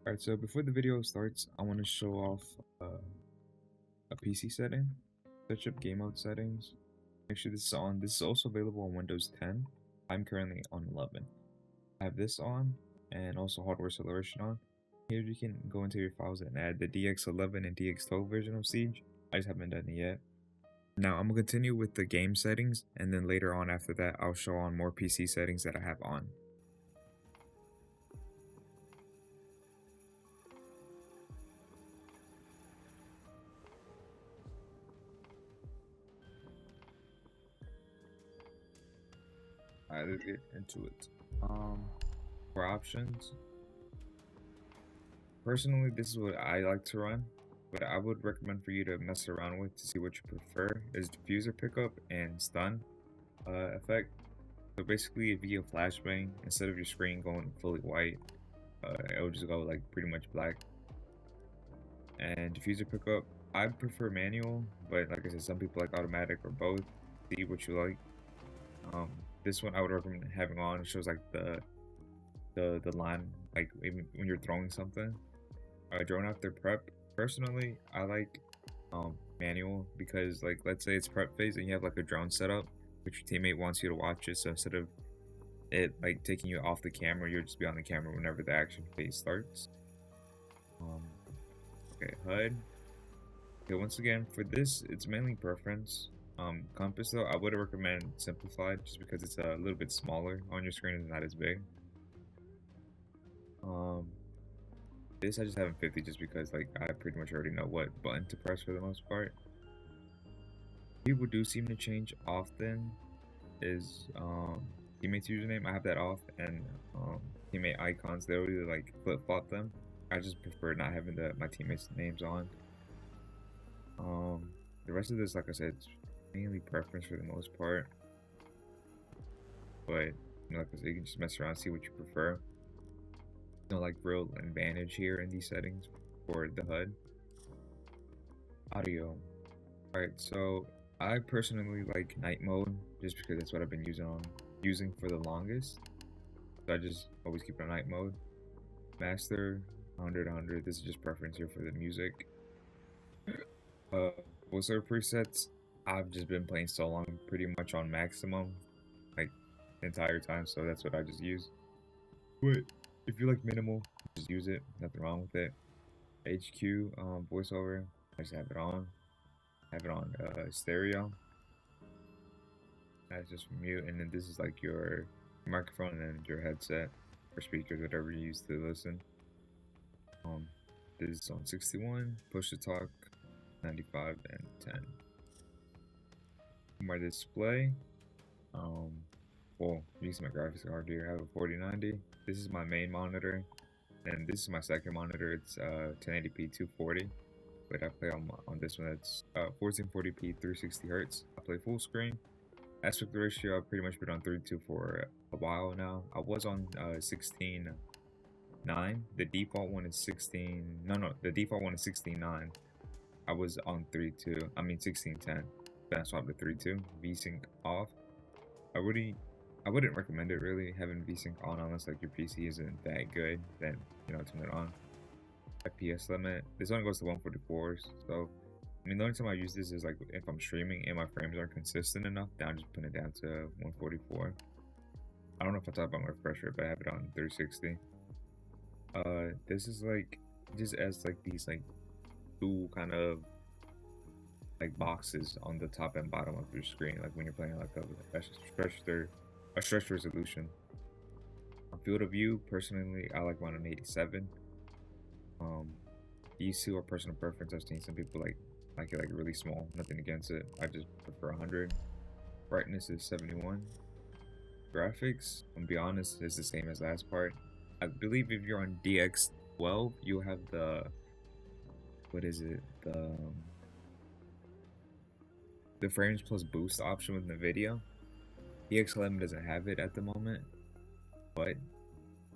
Alright, so before the video starts, I want to show off a PC setting. Search up game mode settings. Make sure this is on. This is also available on Windows 10. I'm currently on 11. I have this on and also hardware acceleration on. Here you can go into your files and add the DX11 and DX12 version of Siege. I just haven't done it yet. Now I'm going to continue with the game settings, and then later on after that I'll show on more PC settings that I have on. Alright, let's get into it. For options, personally, this is what I like to run, but I would recommend for you to mess around with to see what you prefer is diffuser pickup and stun effect. So basically, if you get flashbang, instead of your screen going fully white, it will just go like pretty much black. And diffuser pickup, I prefer manual, but like I said, some people like automatic or both. See what you like. This one I would recommend having on. It shows like the line, like even when you're throwing something. Drone after prep. Personally, I like manual because, like, let's say it's prep phase and you have like a drone setup, which your teammate wants you to watch it. So instead of it like taking you off the camera, you'll just be on the camera whenever the action phase starts. Okay, HUD. Okay, once again, for this, it's mainly preference. Compass though, I would recommend simplified just because it's a little bit smaller on your screen and not as big. This I just have in 50 just because like I pretty much already know what button to press for the most part. People do seem to change often is teammate's username. I have that off, and teammate icons, they really like flip-flop them. I just prefer not having my teammates' names on. The rest of this, like I said, it's mainly preference for the most part. But like I said, you can just mess around, see what you prefer. No like real advantage here in these settings for the HUD. Audio. Alright, so I personally like night mode just because that's what I've been using for the longest. So I just always keep it on night mode. Master 100. This is just preference here for the music. Voiceover presets, I've just been playing so long, pretty much on maximum, like the entire time, so that's what I just use. But if you like minimal, just use it, nothing wrong with it. HQ voiceover, I just have it on. Stereo. That's just mute, and then this is like your microphone and your headset or speakers, whatever you use to listen. This is on 61, push to talk 95 and 10. My display, well, using my graphics card here, I have a 4090. This is my main monitor, and this is my second monitor. It's 1080p 240, but I play on this one. That's 1440p 360 hertz. I play full screen. Aspect ratio, I've pretty much been on 32 for a while now. I was on 16:9. The default one is 16. No, the default one is 16:9. I was on 3.2. I mean 16:10. Then I swapped to 3.2. VSync off. I wouldn't recommend it really having VSync on unless like your PC isn't that good. Then turn it on. FPS limit. This one goes to 144. So I mean the only time I use this is like if I'm streaming and my frames aren't consistent enough. Then I'm just putting it down to 144. I don't know if I talk about my refresh rate, but I have it on 360. This is like just as like these like two kind of like boxes on the top and bottom of your screen, like when you're playing like a stretch resolution. On field of view, personally, I like 187. These two are personal preference. I've seen some people like it like really small. Nothing against it. I just prefer 100. Brightness is 71. Graphics, I'll be honest, is the same as last part. I believe if you're on DX12, you have the the frames plus boost option with NVIDIA. DX11 doesn't have it at the moment, but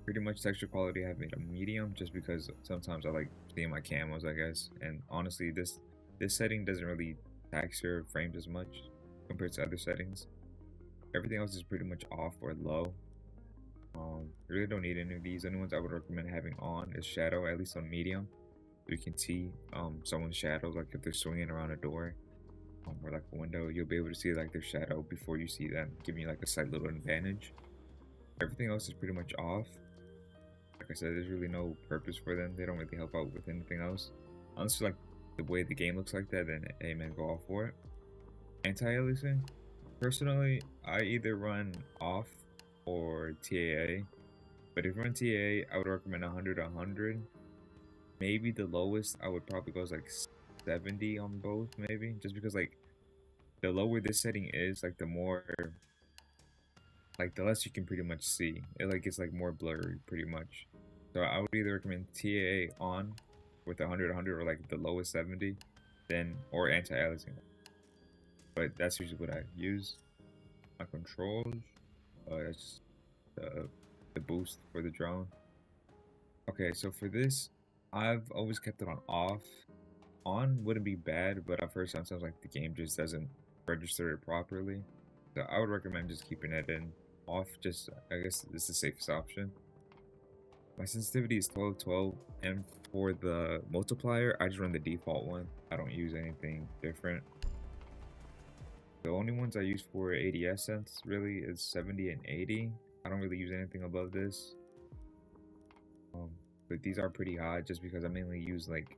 pretty much texture quality I have made a medium just because sometimes I like seeing my camos, I guess. And honestly, this setting doesn't really tax your frames as much compared to other settings. Everything else is pretty much off or low. You really don't need any of these. Only ones I would recommend having on is shadow, at least on medium. So you can see someone's shadow, like if they're swinging around a door or like a window, you'll be able to see like their shadow before you see them, giving you like a slight little advantage. Everything else is pretty much off. Like I said, there's really no purpose for them. They don't really help out with anything else. Unless you like the way the game looks like that, then hey man, go off for it. Anti-aliasing. Personally, I either run off or TAA. But if you run TAA, I would recommend 100 to 100. Maybe the lowest I would probably go is like 70 on both, maybe. Just because like the lower this setting is, like the more, like the less you can pretty much see. It like gets like more blurry pretty much. So I would either recommend TAA on with 100 100 or like the lowest 70, then or anti-aliasing. But that's usually what I use. My controls, it's the boost for the drone. Okay, so for this, I've always kept it on off. On wouldn't be bad, but at first sometimes like the game just doesn't register it properly. So I would recommend just keeping it in off. Just I guess it's the safest option. My sensitivity is 1212, and for the multiplier, I just run the default one. I don't use anything different. The only ones I use for ADS sense really is 70 and 80. I don't really use anything above this. But these are pretty high just because I mainly use like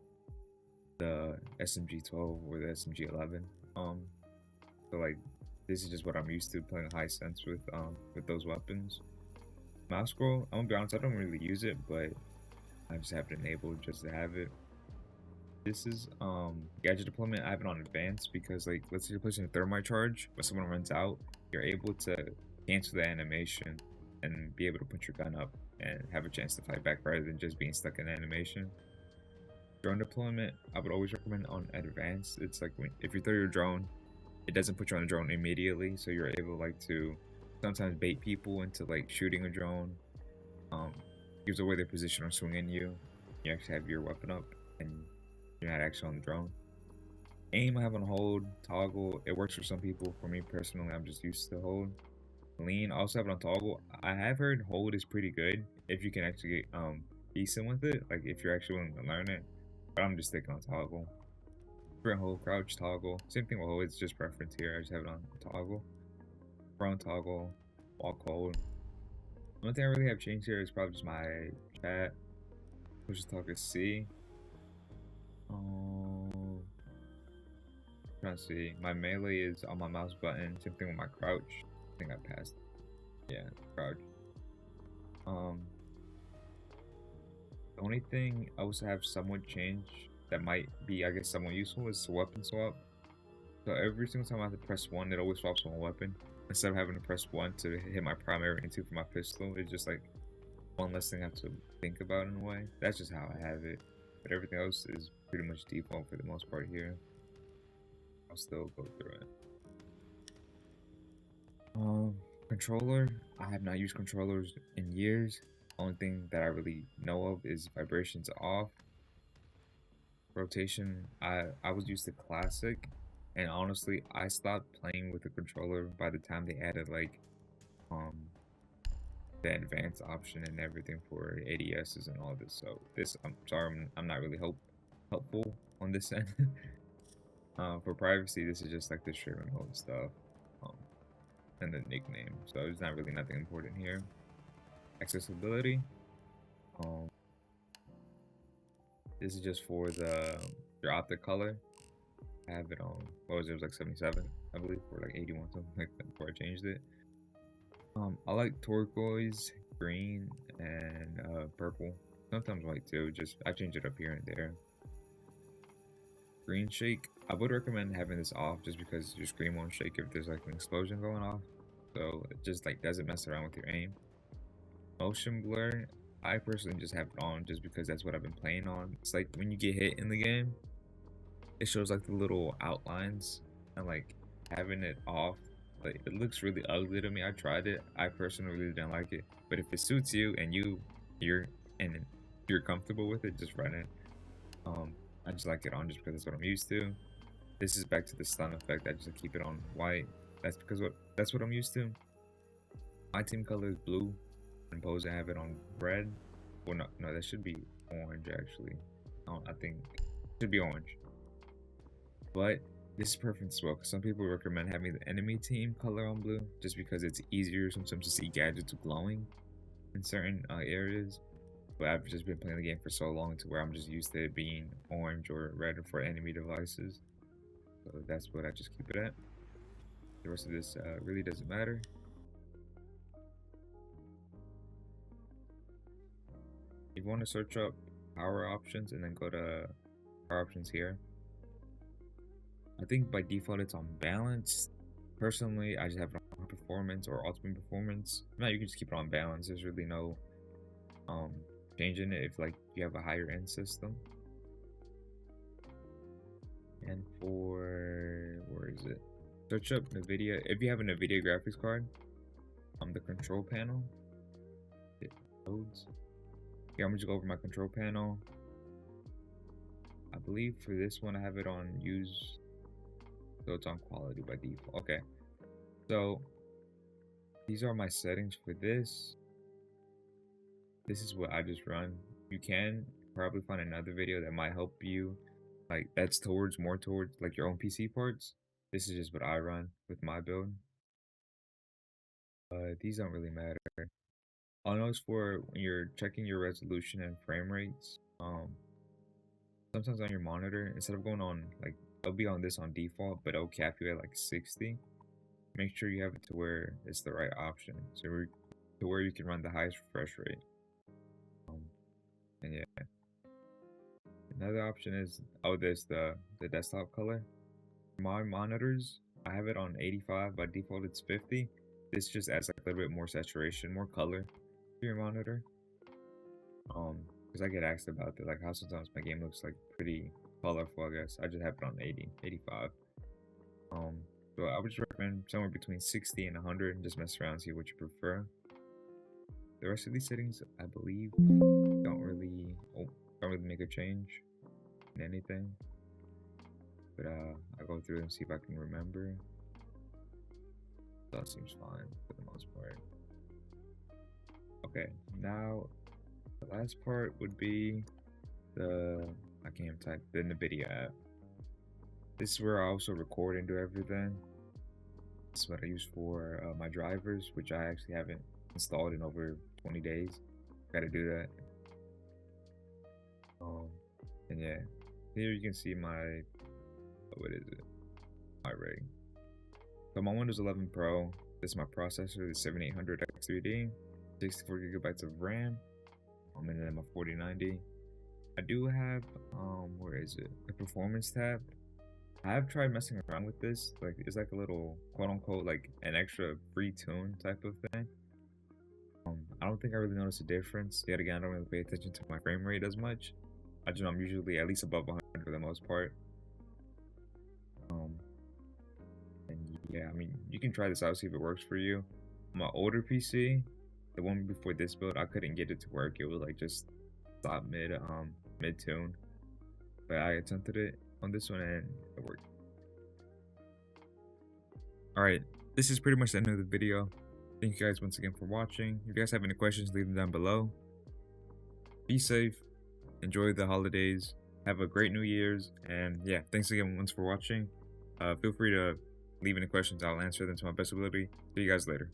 the SMG-12 or the SMG-11. So like this is just what I'm used to playing high sense with those weapons. Mouse scroll, I'm gonna be honest, I don't really use it, but I just have it enabled just to have it. This is gadget deployment. I have it on advanced because like let's say you're placing a thermite charge, but someone runs out, you're able to cancel the animation and be able to put your gun up and have a chance to fight back rather than just being stuck in animation. Drone deployment, I would always recommend on advanced. It's like if you throw your drone, it doesn't put you on a drone immediately, so you're able like to sometimes bait people into like shooting a drone. Gives away their position or swinging you. You actually have your weapon up and you're not actually on the drone. Aim I have on hold, toggle. It works for some people. For me personally, I'm just used to hold. Lean, I also have it on toggle. I have heard hold is pretty good if you can actually get decent with it, like if you're actually willing to learn it. But I'm just sticking on toggle. Sprint hold, crouch toggle. Same thing with hold, it's just preference here. I just have it on toggle. Front toggle, walk hold. The only thing I really have changed here is probably just my chat. Push to talk is C. Trying to see. My melee is on my mouse button. Same thing with my crouch. I think I passed. Yeah, crouch. The only thing I also have somewhat changed that might be, I guess, somewhat useful is weapon swap. So every single time I have to press 1, it always swaps one weapon. Instead of having to press 1 to hit my primary and 2 for my pistol, it's just like one less thing I have to think about in a way. That's just how I have it. But everything else is pretty much default for the most part here. I'll still go through it. Controller, I have not used controllers in years. Only thing that I really know of is vibrations off. Rotation, I was used to classic, and honestly I stopped playing with the controller by the time they added like the advanced option and everything for ADSs and all this. So this, I'm sorry, I'm not really helpful on this end. For privacy, this is just like the streaming mode stuff and the nickname, so there's not really nothing important here. Accessibility, this is just for your optic color. I have it on, what was it, like 77 I believe, or like 81, something like that before I changed it. I like turquoise, green, and purple, sometimes white too. Just I change it up here and there. Screen shake, I would recommend having this off just because your screen won't shake if there's like an explosion going off, so it just like doesn't mess around with your aim. Motion blur, I personally just have it on just because that's what I've been playing on. It's like when you get hit in the game, it shows like the little outlines, and like having it off, like it looks really ugly to me. I tried it, I personally really didn't like it, but if it suits you and you're comfortable with it, just run it. I just like it on just because that's what I'm used to. This is back to the stun effect. I just keep it on white. That's because that's what I'm used to. My team color is blue. Impose, I have it on red. Well, no, that should be orange actually. I think it should be orange. But this is perfect as well, because some people recommend having the enemy team color on blue just because it's easier sometimes to see gadgets glowing in certain areas. But I've just been playing the game for so long to where I'm just used to it being orange or red for enemy devices. So that's what I just keep it at. The rest of this really doesn't matter. If you want to search up power options and then go to power options here, I think by default it's on balance. Personally, I just have it on performance or ultimate performance. Now you can just keep it on balance. There's really no changing it if like you have a higher end system. And for where is it? Search up NVIDIA. If you have a NVIDIA graphics card, on the control panel, it loads. Yeah, I'm just go over my control panel. I believe for this one I have it on use, so it's on quality by default. Okay, so these are my settings for this. This is what I just run. You can probably find another video that might help you, like that's more towards like your own PC parts. This is just what I run with my build. These don't really matter. I'll notice for when you're checking your resolution and frame rates, sometimes on your monitor, instead of going on like it'll be on this on default, but it'll cap you at like 60. Make sure you have it to where it's the right option, so to where you can run the highest refresh rate. And yeah, another option is the desktop color. My monitors, I have it on 85. By default, it's 50. This just adds like a little bit more saturation, more color to your monitor. Because I get asked about that, like how sometimes my game looks like pretty colorful. I guess I just have it on 80, 85. So I would just recommend somewhere between 60 and 100, and just mess around, see what you prefer. The rest of these settings, I believe, don't really make a change in anything. But I'll go through and see if I can remember. That seems fine for the most part. Okay, now the last part would be the NVIDIA app. This is where I also record and do everything. This is what I use for my drivers, which I actually haven't installed in over 20 days. Gotta do that. And yeah, here you can see my, what is it? My rig. So my Windows 11 Pro, this is my processor, the 7800 X3D, 64 gigabytes of RAM, and then my 4090. I do have, where is it? The performance tab. I have tried messing around with this. Like, it's like a little quote unquote like an extra free tune type of thing. I don't think I really noticed a difference. Yet again, I don't really pay attention to my frame rate as much. I'm usually at least above 100 for the most part. And yeah, I mean, you can try this out, see if it works for you. My older PC, the one before this build, I couldn't get it to work. It was like just stop mid tune. But I attempted it on this one and it worked. Alright, this is pretty much the end of the video. Thank you guys once again for watching. If you guys have any questions, leave them down below. Be safe, enjoy the holidays, have a great New Year's, and yeah, thanks again once for watching. Feel free to leave any questions, I'll answer them to my best ability. See you guys later.